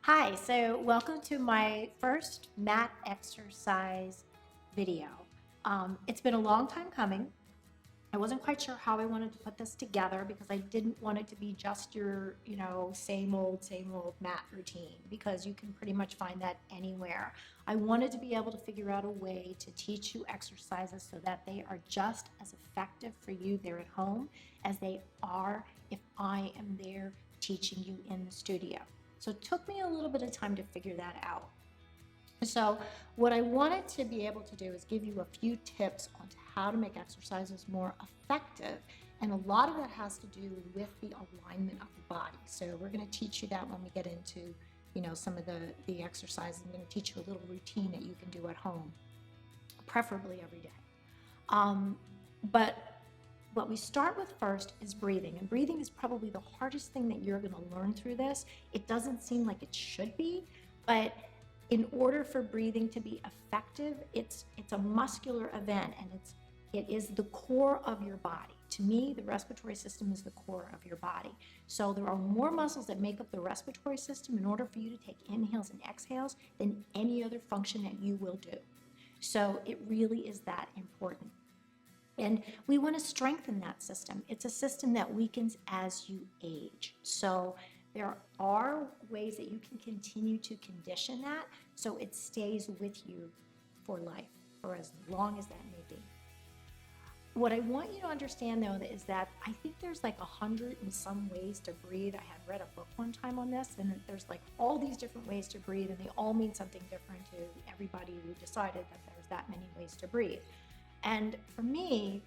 Hi, so welcome to my first mat exercise video. It's been a long time coming. I wasn't quite sure how I wanted to put this together because I didn't want it to be just your, same old mat routine because you can pretty much find that anywhere. I wanted to be able to figure out a way to teach you exercises so that they are just as effective for you there at home as they are if I am there teaching you in the studio. So it took me a little bit of time to figure that out. So what I wanted to be able to do is give you a few tips on how to make exercises more effective. And a lot of that has to do with the alignment of the body. So we're going to teach you that when we get into, some of the exercises. I'm going to teach you a little routine that you can do at home, preferably every day. But what we start with first is breathing. And breathing is probably the hardest thing that you're going to learn through this. It doesn't seem like it should be, but in order for breathing to be effective, it's a muscular event, and it is the core of your body. To me, the respiratory system is the core of your body. So there are more muscles that make up the respiratory system in order for you to take inhales and exhales than any other function that you will do. So it really is that important. And we want to strengthen that system. It's a system that weakens as you age. So there are ways that you can continue to condition that so it stays with you for life, for as long as that may be. What I want you to understand, though, is that I think there's like 100 and some ways to breathe. I had read a book one time on this, and there's like all these different ways to breathe, and they all mean something different to everybody who decided that there's that many ways to breathe. And for me,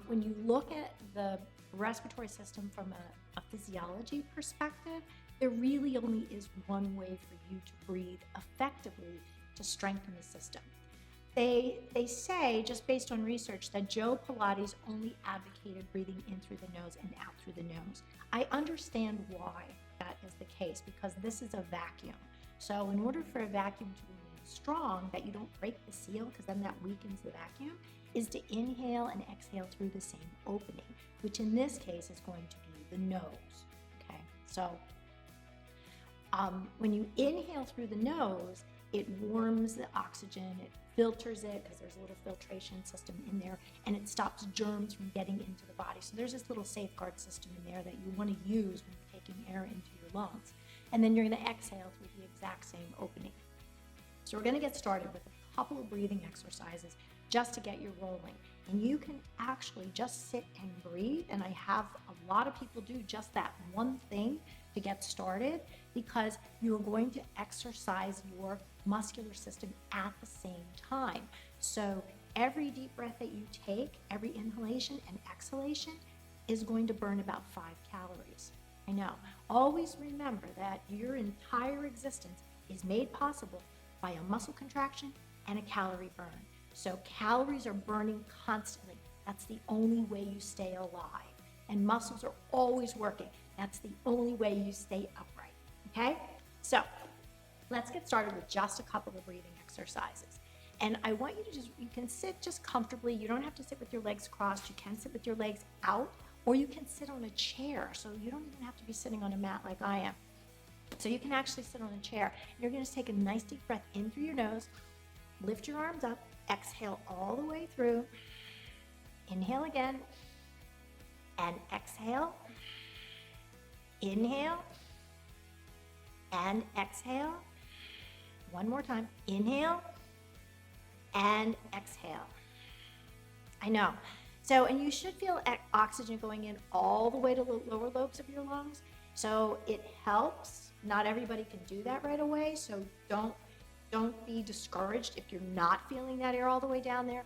when you look at the respiratory system from a physiology perspective, there really only is one way for you to breathe effectively to strengthen the system. They say, just based on research, that Joe Pilates only advocated breathing in through the nose and out through the nose. I understand why that is the case, because this is a vacuum. So in order for a vacuum to remain strong, that you don't break the seal, because then that weakens the vacuum, is to inhale and exhale through the same opening, which in this case is going to be the nose. Okay, so when you inhale through the nose, it warms the oxygen, it filters it because there's a little filtration system in there, and it stops germs from getting into the body. So there's this little safeguard system in there that you want to use when you're taking air into your lungs. And then you're going to exhale through the exact same opening. So we're going to get started with a couple of breathing exercises just to get you rolling. And you can actually just sit and breathe. And I have a lot of people do just that one thing to get started, because you're going to exercise your muscular system at the same time. So every deep breath that you take, every inhalation and exhalation is going to burn about 5 calories. I know. Always remember that your entire existence is made possible by a muscle contraction and a calorie burn. So calories are burning constantly. That's the only way you stay alive. And muscles are always working. That's the only way you stay upright. Okay? So let's get started with just a couple of breathing exercises. And I want you to you can sit just comfortably. You don't have to sit with your legs crossed. You can sit with your legs out, or you can sit on a chair. So you don't even have to be sitting on a mat like I am. So you can actually sit on a chair. You're going to take a nice deep breath in through your nose, lift your arms up, exhale all the way through, inhale again, and exhale, inhale, and exhale. One more time, inhale, and exhale. I know. So, and you should feel oxygen going in all the way to the lower lobes of your lungs. So it helps. Not everybody can do that right away. So don't be discouraged if you're not feeling that air all the way down there.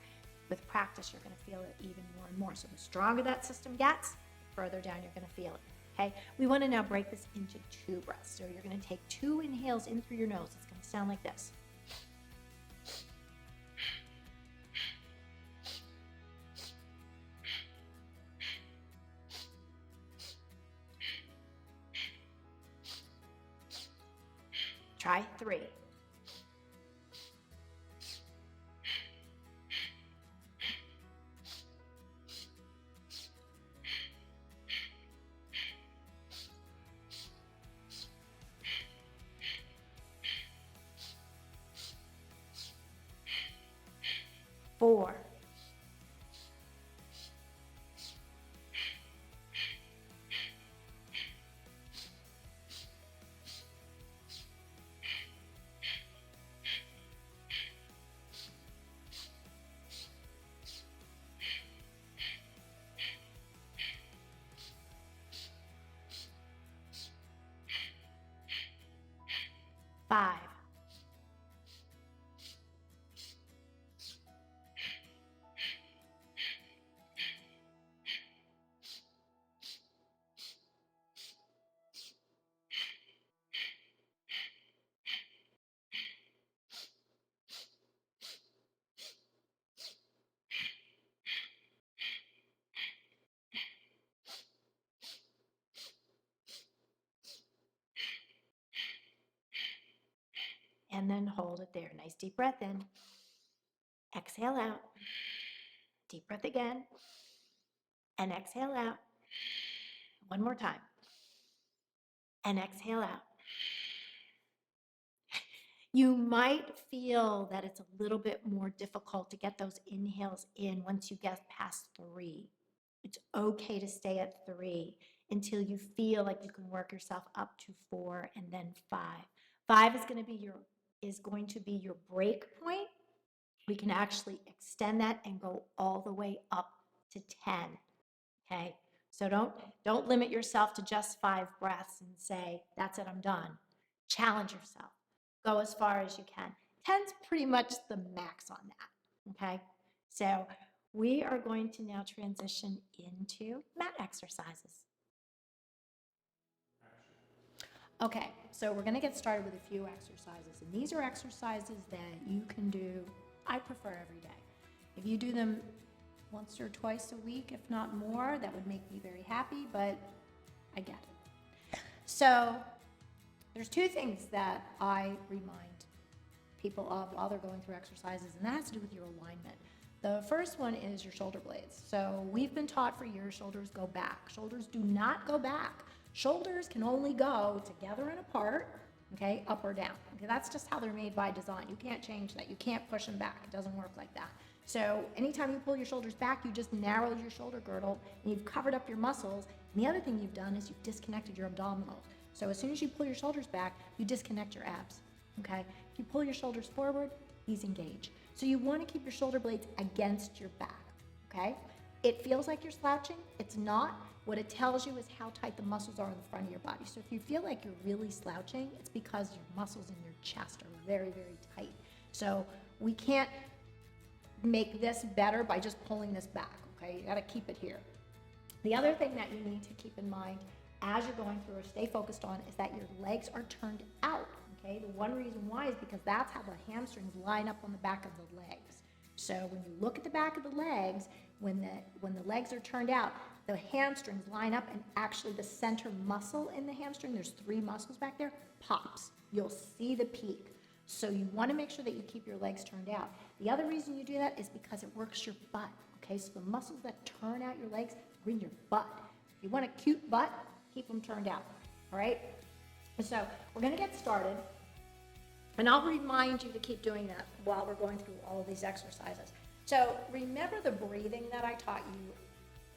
With practice, you're going to feel it even more and more. So the stronger that system gets, the further down you're going to feel it. Okay? We want to now break this into 2 breaths. So you're going to take 2 inhales in through your nose. It's going to sound like this. Try 3. 4, 5, and then hold it there. Nice deep breath in. Exhale out. Deep breath again. And exhale out. One more time. And exhale out. You might feel that it's a little bit more difficult to get those inhales in once you get past 3. It's okay to stay at 3 until you feel like you can work yourself up to 4 and then 5. 5 is going to be your break point. We can actually extend that and go all the way up to 10. Okay? So don't limit yourself to just 5 breaths and say, that's it, I'm done. Challenge yourself. Go as far as you can. 10's pretty much the max on that. Okay? So we are going to now transition into mat exercises. Okay, so we're going to get started with a few exercises. And these are exercises that you can do, I prefer every day. If you do them once or twice a week, if not more, that would make me very happy, but I get it. So there's 2 things that I remind people of while they're going through exercises, and that has to do with your alignment. The first one is your shoulder blades. So we've been taught for years, shoulders go back. Shoulders do not go back. Shoulders can only go together and apart, okay, up or down. Okay, that's just how they're made by design. You can't change that. You can't push them back. It doesn't work like that. So anytime you pull your shoulders back, you just narrowed your shoulder girdle and you've covered up your muscles. And the other thing you've done is you've disconnected your abdominals. So as soon as you pull your shoulders back, you disconnect your abs, okay? If you pull your shoulders forward, these engage. So you want to keep your shoulder blades against your back, okay? It feels like you're slouching. It's not. What it tells you is how tight the muscles are in the front of your body. So if you feel like you're really slouching, it's because your muscles in your chest are very, very tight. So we can't make this better by just pulling this back, okay? You got to keep it here. The other thing that you need to keep in mind as you're going through or stay focused on is that your legs are turned out, okay? The one reason why is because that's how the hamstrings line up on the back of the legs. So when you look at the back of the legs, when the legs are turned out, the hamstrings line up and actually the center muscle in the hamstring, there's 3 muscles back there, pops. You'll see the peak. So you want to make sure that you keep your legs turned out. The other reason you do that is because it works your butt, okay? So the muscles that turn out your legs are in your butt. If you want a cute butt, keep them turned out, all right? So we're going to get started, and I'll remind you to keep doing that while we're going through all of these exercises. So remember the breathing that I taught you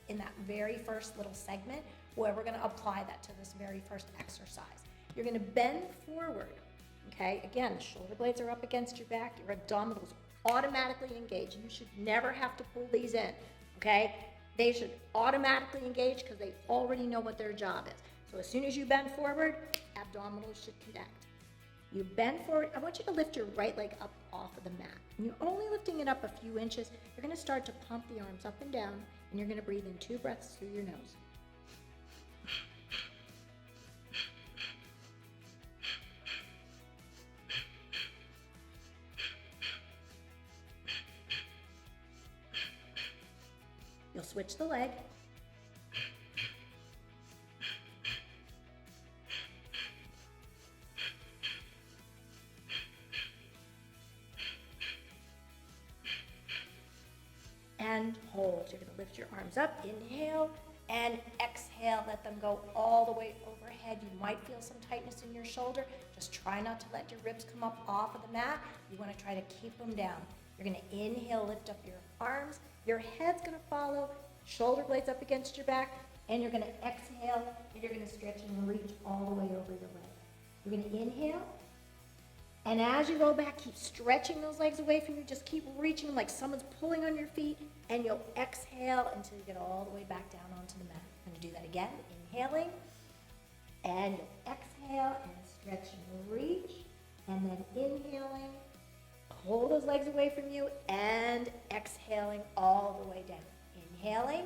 in that very first little segment, where we're going to apply that to this very first exercise. You're going to bend forward, okay? Again, the shoulder blades are up against your back. Your abdominals automatically engage. You should never have to pull these in, okay? They should automatically engage because they already know what their job is. So as soon as you bend forward, abdominals should connect. You bend forward. I want you to lift your right leg up off of the mat. And you're only lifting it up a few inches. You're going to start to pump the arms up and down, and you're going to breathe in 2 breaths through your nose. You'll switch the leg. And hold. You're going to lift your arms up. Inhale, and exhale, let them go all the way overhead. You might feel some tightness in your shoulder. Just try not to let your ribs come up off of the mat. You want to try to keep them down. You're going to inhale, lift up your arms. Your head's going to follow, shoulder blades up against your back, and you're going to exhale, and you're going to stretch and reach all the way over your leg. You're going to inhale, and as you roll back, keep stretching those legs away from you. Just keep reaching like someone's pulling on your feet, and you'll exhale until you get all the way back down onto the mat. I'm going to do that again. Inhaling, and you'll exhale and stretch and reach, and then inhaling, pull those legs away from you, and exhaling all the way down. Inhaling,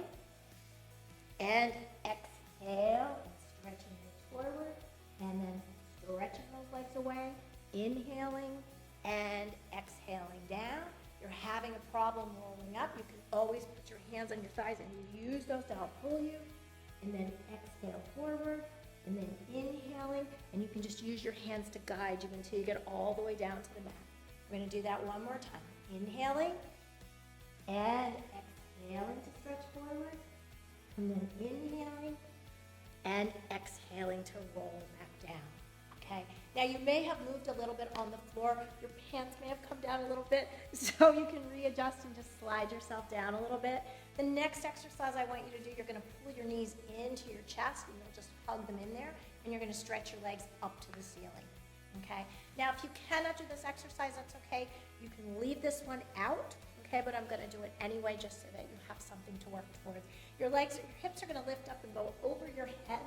and exhale, and stretching it forward, and then stretching those legs away. Inhaling and exhaling down. You're having a problem rolling up, you can always put your hands on your thighs and use those to help pull you. And then exhale forward, and then inhaling, and you can just use your hands to guide you until you get all the way down to the mat. We're going to do that one more time. Inhaling and exhaling to stretch forward, and then inhaling and exhaling to roll back down. Okay. Now you may have moved a little bit on the floor. Your pants may have come down a little bit, so you can readjust and just slide yourself down a little bit. The next exercise I want you to do, you're going to pull your knees into your chest, and you'll just hug them in there, and you're going to stretch your legs up to the ceiling. Okay. Now if you cannot do this exercise, that's okay. You can leave this one out. Okay, but I'm going to do it anyway, just so that you have something to work towards. Your legs, your hips are going to lift up and go over your head.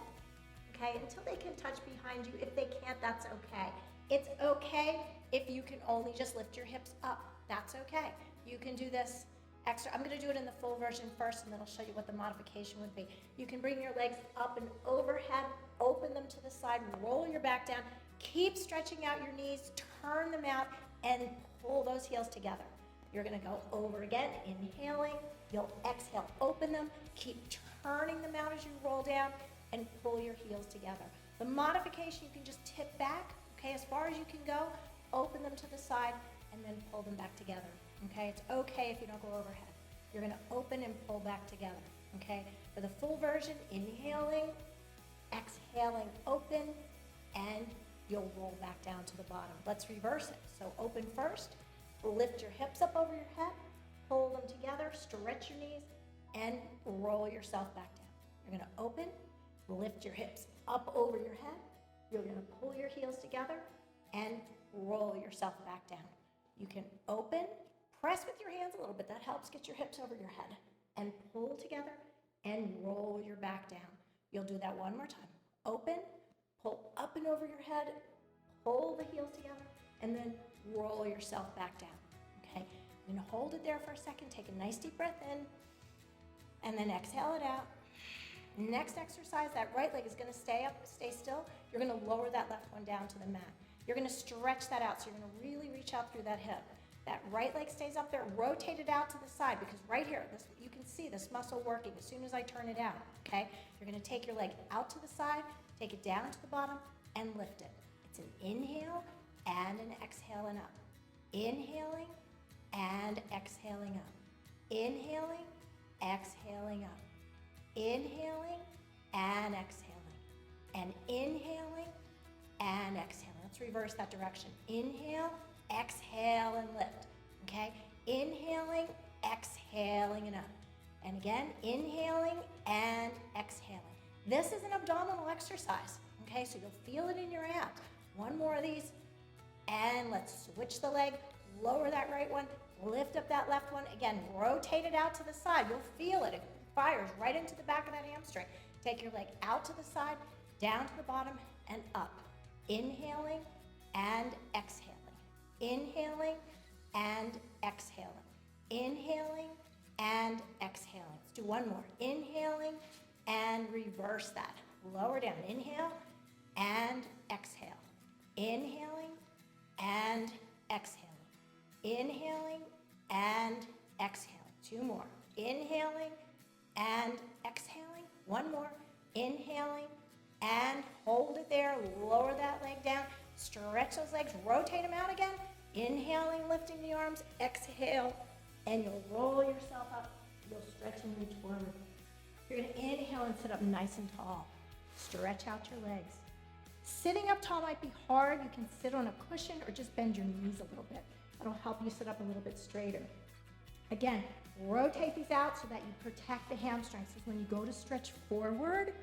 Okay, until they can touch behind you. If they can't, that's okay. It's okay if you can only just lift your hips up. That's okay. You can do this extra. I'm going to do it in the full version first, and then I'll show you what the modification would be. You can bring your legs up and overhead, open them to the side, roll your back down, keep stretching out your knees, turn them out, and pull those heels together. You're going to go over again, inhaling. You'll exhale, open them, keep turning them out as you roll down, and pull your heels together. The modification, you can just tip back, okay, as far as you can go, open them to the side, and then pull them back together, okay? It's okay if you don't go overhead. You're gonna open and pull back together, okay? For the full version, inhaling, exhaling, open, and you'll roll back down to the bottom. Let's reverse it. So open first, lift your hips up over your head, pull them together, stretch your knees, and roll yourself back down. You're gonna open, lift your hips up over your head. You're going to pull your heels together and roll yourself back down. You can open, press with your hands a little bit. That helps get your hips over your head. And pull together and roll your back down. You'll do that one more time. Open, pull up and over your head, pull the heels together, and then roll yourself back down. Okay? You're going to hold it there for a second. Take a nice deep breath in, and then exhale it out. Next exercise, that right leg is going to stay up, stay still. You're going to lower that left one down to the mat. You're going to stretch that out, so you're going to really reach out through that hip. That right leg stays up there, rotate it out to the side, because right here, this, you can see this muscle working as soon as I turn it out, okay? You're going to take your leg out to the side, take it down to the bottom, and lift it. It's an inhale and an exhale and up. Inhaling and exhaling up. Inhaling, exhaling up. Inhaling and exhaling, and inhaling and exhaling. Let's reverse that direction. Inhale, exhale, and lift. Okay? Inhaling, exhaling, and up. And again, inhaling and exhaling. This is an abdominal exercise. Okay? So you'll feel it in your abs. One more of these, and let's switch the leg. Lower that right one, lift up that left one. Again, rotate it out to the side. You'll feel it. It fires right into the back of that hamstring. Take your leg out to the side, down to the bottom, and up. Inhaling and exhaling. Inhaling and exhaling. Inhaling and exhaling. Let's do one more. Inhaling and reverse that. Lower down. Inhale and exhale. Inhaling and exhaling. Inhaling and exhaling. Two more. Inhaling and exhaling. One more. Inhaling and hold it there. Lower that leg down. Stretch those legs. Rotate them out again. Inhaling, lifting the arms. Exhale, and you'll roll yourself up. You'll stretch and reach forward. You're gonna inhale and sit up nice and tall. Stretch out your legs. Sitting up tall might be hard. You can sit on a cushion or just bend your knees a little bit. That'll help you sit up a little bit straighter. Again, rotate these out so that you protect the hamstrings. Because when you go to stretch forward,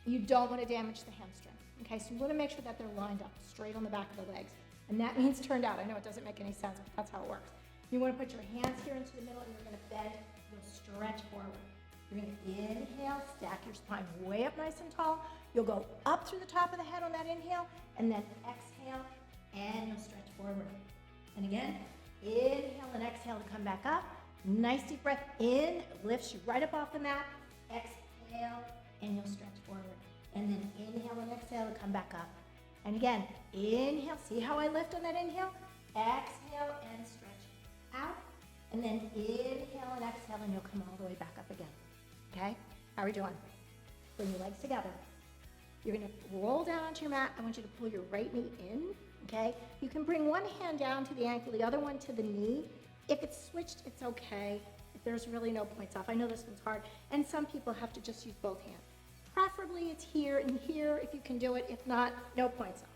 you don't want to damage the hamstring. Okay, so you want to make sure that they're lined up straight on the back of the legs. And that means turned out. I know it doesn't make any sense, but that's how it works. You want to put your hands here into the middle and you're going to bend. You'll stretch forward. You're going to inhale, stack your spine way up nice and tall. You'll go up through the top of the head on that inhale, and then exhale, and you'll stretch forward. And again, inhale and exhale to come back up. Nice deep breath in, lifts you right up off the mat. Exhale, and you'll stretch forward. And then inhale and exhale to come back up. And again, inhale, see how I lift on that inhale? Exhale and stretch out. And then inhale and exhale, and you'll come all the way back up again. Okay? How are we doing? Bring your legs together. You're going to roll down onto your mat. I want you to pull your right knee in. Okay? You can bring one hand down to the ankle, the other one to the knee. If it's switched, it's okay. If there's really no points off. I know this one's hard, and some people have to just use both hands. Preferably it's here and here if you can do it. If not, no points off.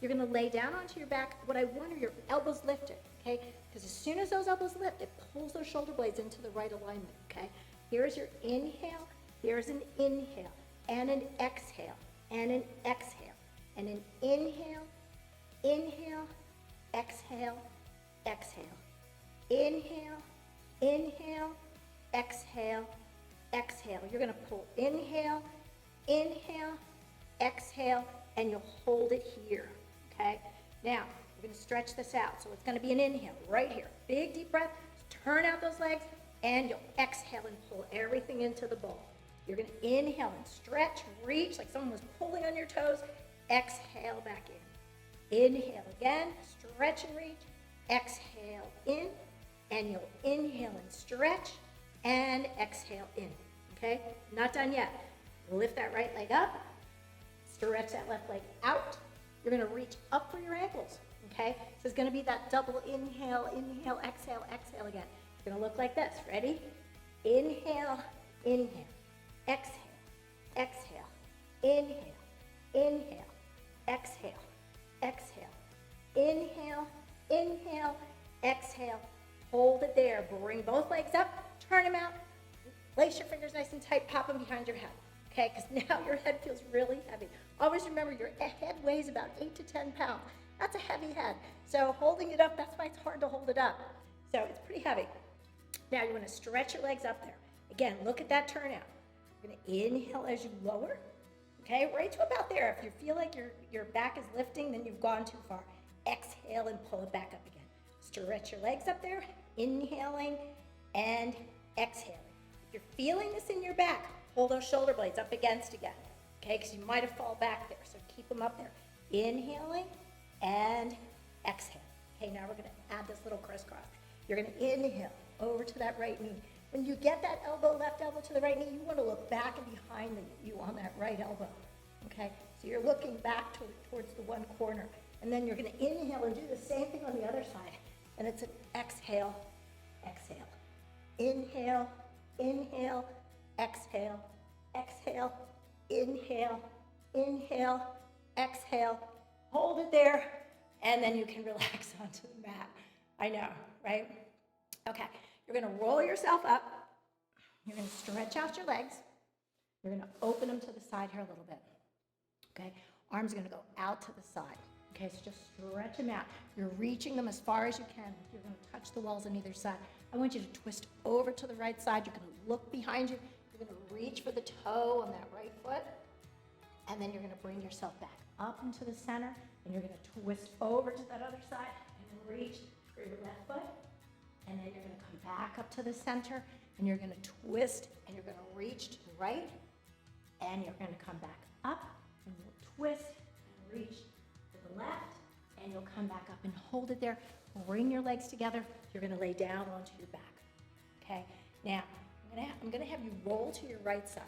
You're going to lay down onto your back. What I want are your elbows lifted, okay? Because as soon as those elbows lift, it pulls those shoulder blades into the right alignment, okay? Here's your inhale. Here's an inhale and an exhale and an exhale and an inhale, inhale, exhale, exhale. Inhale, inhale, exhale, exhale. You're going to pull inhale, inhale, exhale, and you'll hold it here, okay? Now, we're going to stretch this out. So it's going to be an inhale right here. Big deep breath. Turn out those legs, and you'll exhale and pull everything into the bowl. You're going to inhale and stretch, reach like someone was pulling on your toes. Exhale back in. Inhale again, stretch and reach. Exhale in, and you'll inhale and stretch, and exhale in, okay? Not done yet. Lift that right leg up. Stretch that left leg out. You're going to reach up for your ankles, okay? So it's going to be that double inhale, inhale, exhale, exhale again. It's going to look like this. Ready? Inhale, inhale, exhale, exhale, inhale, inhale, exhale, exhale, inhale, inhale, exhale. Hold it there. Bring both legs up, turn them out, lace your fingers nice and tight, pop them behind your head. Okay, because now your head feels really heavy. Always remember your head weighs about 8 to 10 pounds. That's a heavy head. So holding it up, that's why it's hard to hold it up. So it's pretty heavy. Now you want to stretch your legs up there. Again, look at that turnout. You're going to inhale as you lower. Okay, right to about there. If you feel like your back is lifting, then you've gone too far. Exhale and pull it back up again. Stretch your legs up there, inhaling and exhaling. If you're feeling this in your back, pull those shoulder blades up against again, okay? Because you might have fallen back there, so keep them up there. Inhaling and exhale. Okay, now we're going to add this little crisscross. You're going to inhale over to that right knee. When you get that elbow, left elbow to the right knee, you want to look back and behind you on that right elbow, okay? So you're looking back towards the one corner. And then you're going to inhale and do the same thing on the other side. And it's an exhale, exhale. Inhale, inhale, exhale, exhale, inhale, inhale, exhale. Hold it there, and then you can relax onto the mat. I know, right? Okay, you're going to roll yourself up. You're going to stretch out your legs. You're going to open them to the side here a little bit. Okay, arms are going to go out to the side. Okay, so just stretch them out. You're reaching them as far as you can. You're going to touch the walls on either side. I want you to twist over to the right side. You're going to look behind you. You're going to reach for the toe on that right foot. And then you're going to bring yourself back up into the center. And you're going to twist over to that other side. And then reach for your left foot. And then you're going to come back up to the center. And you're going to twist. And you're going to reach to the right. And you're going to come back up. And you'll twist and reach left, and you'll come back up and hold it there. Bring your legs together. You're going to lay down onto your back. Okay. Now I'm going to have you roll to your right side.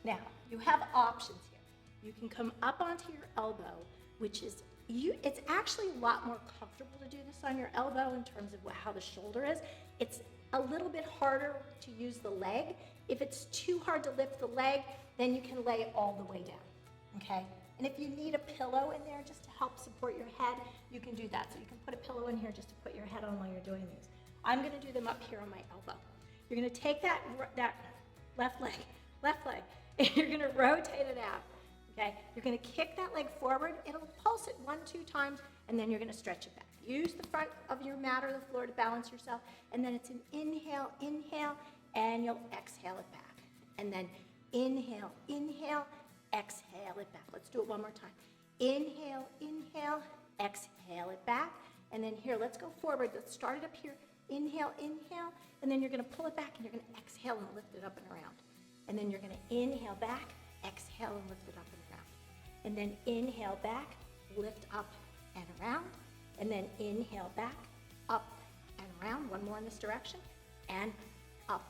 Now you have options here. You can come up onto your elbow, which is it's actually a lot more comfortable to do this on your elbow in terms of how the shoulder is. It's a little bit harder to use the leg. If it's too hard to lift the leg, then you can lay it all the way down, okay? And if you need a pillow in there just to help support your head, you can do that. So you can put a pillow in here just to put your head on while you're doing these. I'm gonna do them up here on my elbow. You're gonna take that left leg, and you're gonna rotate it out, okay? You're gonna kick that leg forward. It'll pulse it 1-2 times, and then you're gonna stretch it back. Use the front of your mat or the floor to balance yourself, and then it's an inhale, inhale, and you'll exhale it back. And then inhale, inhale, exhale it back. Let's do it one more time. Inhale, inhale, exhale it back. And then here, let's go forward. Let's start it up here. Inhale, inhale, and then you're gonna pull it back and you're gonna exhale and lift it up and around. And then you're gonna inhale back, exhale and lift it up and around. And then inhale back, lift up and around. And then inhale back, up and around. One more in this direction, and up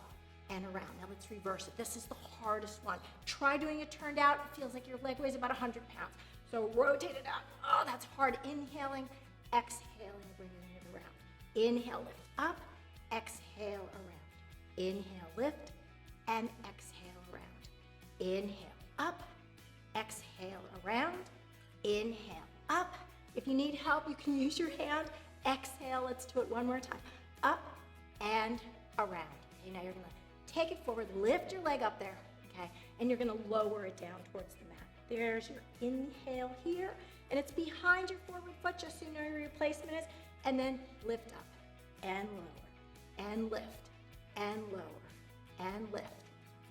and around. Now let's reverse it. This is the hardest one. Try doing it turned out. It feels like your leg weighs about 100 pounds. So rotate it out. Oh, that's hard. Inhaling, exhaling, bringing it around. Inhale, lift up, exhale, around. Inhale, lift, and exhale, around. Inhale, up, exhale, around. Inhale, up. If you need help, you can use your hand. Exhale, let's do it one more time. Up and around. Okay, now you're gonna take it forward, lift your leg up there, okay? And you're gonna lower it down towards the mat. There's your inhale here, and it's behind your forward foot, just so you know where your placement is. And then lift up and lower, and lift, and lower, and lift,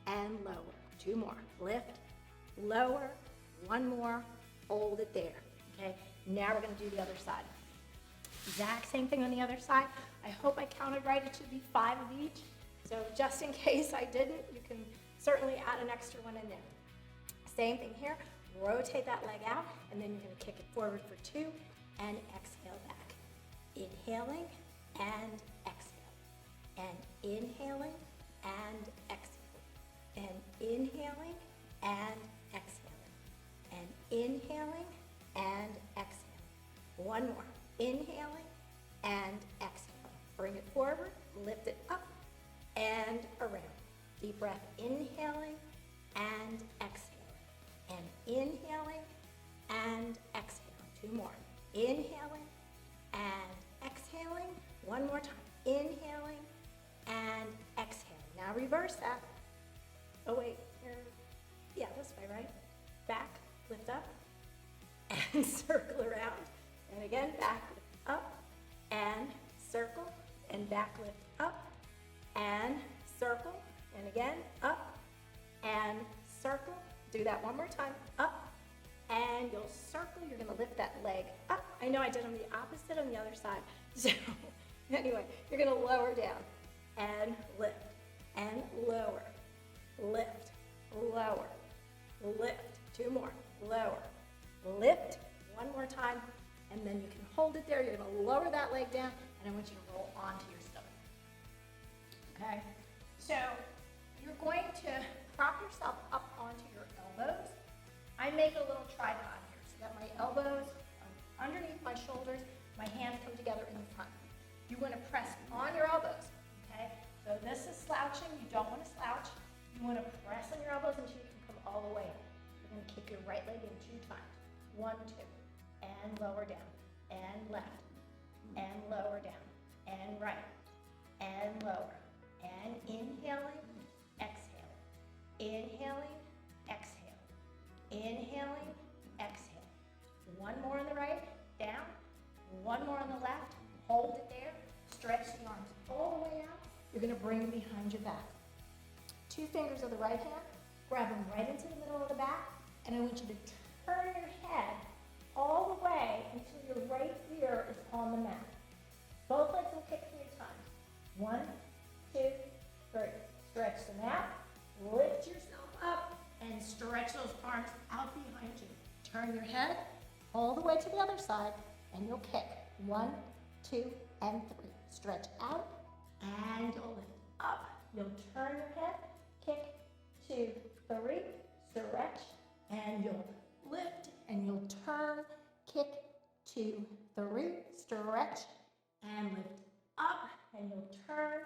and lower. 2 more. Lift, lower, 1 more, hold it there, okay? Now we're gonna do the other side. Exact same thing on the other side. I hope I counted right. It should be 5 of each. So just in case I didn't, you can certainly add an extra one in there. Same thing here. Rotate that leg out, and then you're gonna kick it forward for 2, and exhale back. Inhaling and exhale. And inhaling and exhaling. And inhaling and exhaling. And inhaling and exhaling. 1 more. Inhaling and exhaling. Bring it forward, lift it up and around. Deep breath, inhaling and exhaling. And inhaling and exhaling. 2 more. Inhaling and exhaling. 1 more time. Inhaling and exhaling. Now reverse that. Oh wait, yeah, this way, right? Back, lift up, and circle around. And again, back, lift up, and circle, and back, lift up, and circle, and again, up, and circle. Do that one more time. Up, and you'll circle. You're gonna lift that leg up. I know I did on the opposite on the other side. So anyway, you're gonna lower down, and lift, and lower, lift, lower, lift. 2 more, lower, lift. 1 more time, and then you can hold it there. You're gonna lower that leg down, and I want you to roll onto your stomach. Okay? So you're going to prop yourself up onto your elbows. I make a little tripod here so that my elbows are underneath my shoulders, my hands come together in the front. You want to press on your elbows, okay? So this is slouching. You don't want to slouch. You want to press on your elbows until you can come all the way up. You're going to kick your right leg in 2 times. 1, 2. And lower down, and left, and lower down, and right, and lower, and inhaling, exhaling, inhaling, exhale, inhaling, exhale. 1 more on the right, down, 1 more on the left, hold it there, stretch the arms all the way out. You're gonna bring them behind your back. 2 fingers of the right hand, grab them right into the middle of the back, and I want you to turn your head all the way until your right ear is on the mat. Both legs will kick 3 times. 1, 2, 3. Stretch the mat, lift yourself up, and stretch those arms out behind you. Turn your head all the way to the other side, and you'll kick. 1, 2, and 3. Stretch out, and you'll lift up. You'll turn your head, kick, 2, 3, stretch, and you'll lift, and you'll turn, kick, 2, 3, stretch, and lift up, and you'll turn,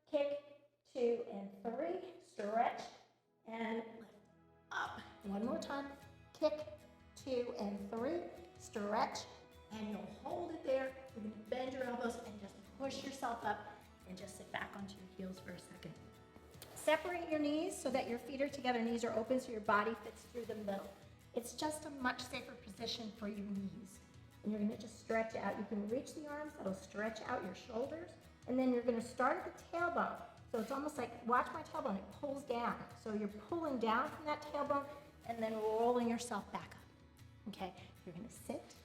kick, 2 and 3, stretch, and lift up. One more time, kick, 2 and 3, stretch, and you'll hold it there. You're gonna bend your elbows and just push yourself up and just sit back onto your heels for a second. Separate your knees so that your feet are together, knees are open so your body fits through the middle. It's just a much safer position for your knees. And you're gonna just stretch out. You can reach the arms, that'll stretch out your shoulders. And then you're gonna start at the tailbone. So it's almost like, watch my tailbone, it pulls down. So you're pulling down from that tailbone and then rolling yourself back up. Okay, you're gonna sit,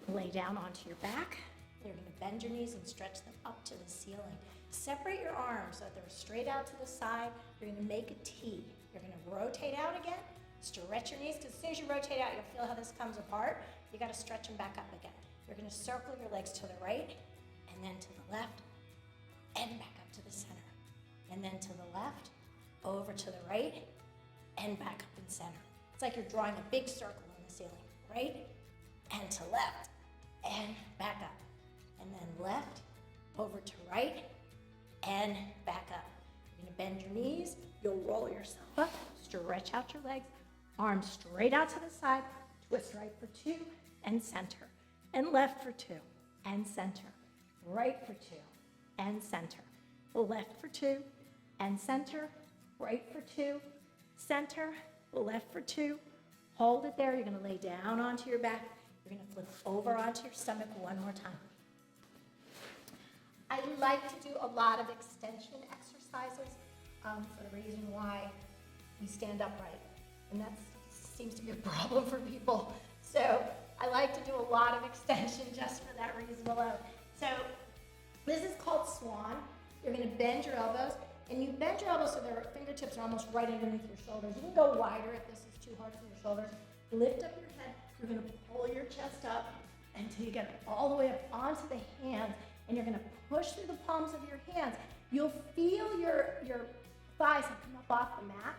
lay down onto your back. You're gonna bend your knees and stretch them up to the ceiling. Separate your arms so that they're straight out to the side. You're gonna make a T. You're gonna rotate out again. Stretch your knees, because as soon as you rotate out, you'll feel how this comes apart. You gotta stretch them back up again. You're gonna circle your legs to the right, and then to the left, and back up to the center. And then to the left, over to the right, and back up in center. It's like you're drawing a big circle in the ceiling. Right, and to left, and back up. And then left, over to right, and back up. You're gonna bend your knees, you'll roll yourself up, stretch out your legs, arms straight out to the side, twist right for 2, and center. And left for 2, and center. Right for 2, and center. Left for 2, and center. Right for 2, center. Left for 2. Hold it there. You're gonna lay down onto your back. You're gonna flip over onto your stomach one more time. I like to do a lot of extension exercises for the reason why we stand upright. And that seems to be a problem for people. So I like to do a lot of extension just for that reason alone. So this is called swan. You're gonna bend your elbows, and you bend your elbows so their fingertips are almost right underneath your shoulders. You can go wider if this is too hard for your shoulders. Lift up your head. You're gonna pull your chest up until you get all the way up onto the hands, and you're gonna push through the palms of your hands. You'll feel your thighs have come up off the mat.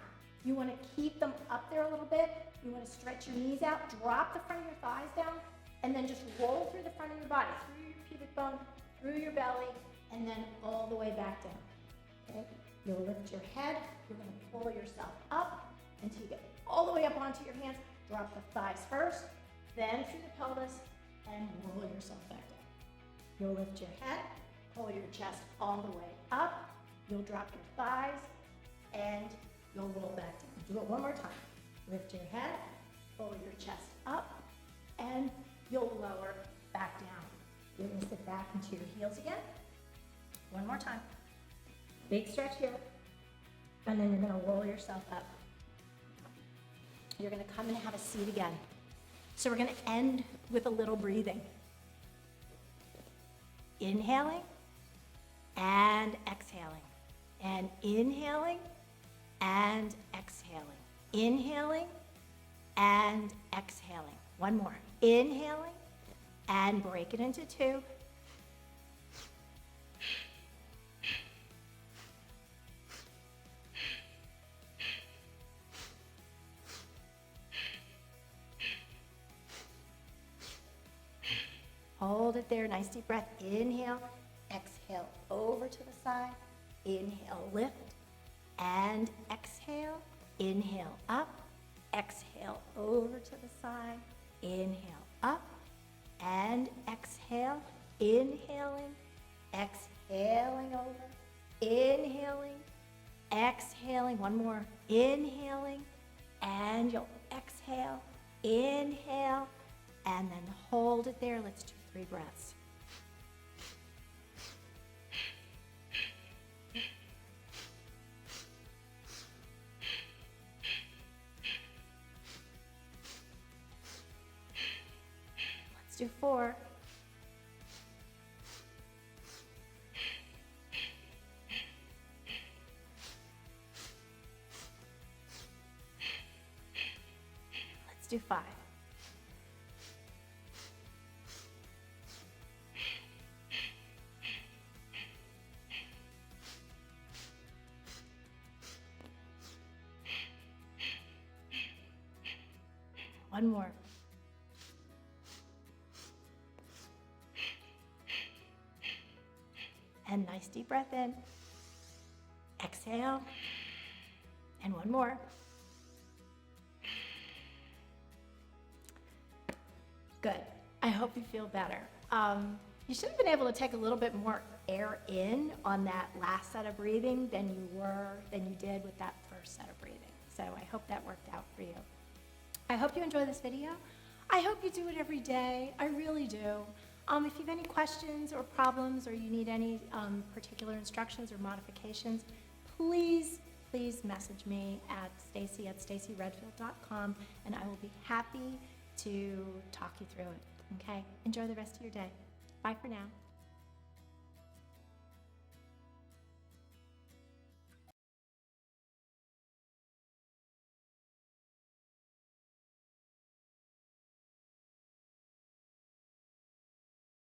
You wanna keep them up there a little bit. You wanna stretch your knees out, drop the front of your thighs down, and then just roll through the front of your body, through your pubic bone, through your belly, and then all the way back down. Okay? You'll lift your head. You're gonna pull yourself up until you get all the way up onto your hands. Drop the thighs first, then through the pelvis, and roll yourself back down. You'll lift your head, pull your chest all the way up. You'll drop your thighs, and you'll roll back down. Do it one more time. Lift your head, pull your chest up, and you'll lower back down. You're gonna sit back into your heels again. One more time. Big stretch here, and then you're gonna roll yourself up. You're gonna come and have a seat again. So we're gonna end with a little breathing. Inhaling and exhaling. And inhaling and exhaling. Inhaling and exhaling. One more. Inhaling and break it into 2. Hold it there, nice deep breath. Inhale, exhale over to the side. Inhale, lift, and exhale. Inhale, up, exhale over to the side. Inhale, up, and exhale. Inhaling, exhaling over. Inhaling, exhaling. One more. Inhaling, and you'll exhale. Inhale, and then hold it there. Let's do 3 breaths. Let's do 4. Let's do 5. One more. And nice deep breath in. Exhale. And one more. Good. I hope you feel better. You should have been able to take a little bit more air in on that last set of breathing than you did with that first set of breathing. So I hope that worked out for you. I hope you enjoy this video. I hope you do it every day. I really do. If you have any questions or problems, or you need any particular instructions or modifications, please message me at Stacey@staceyredfield.com, and I will be happy to talk you through it. Okay? Enjoy the rest of your day. Bye for now.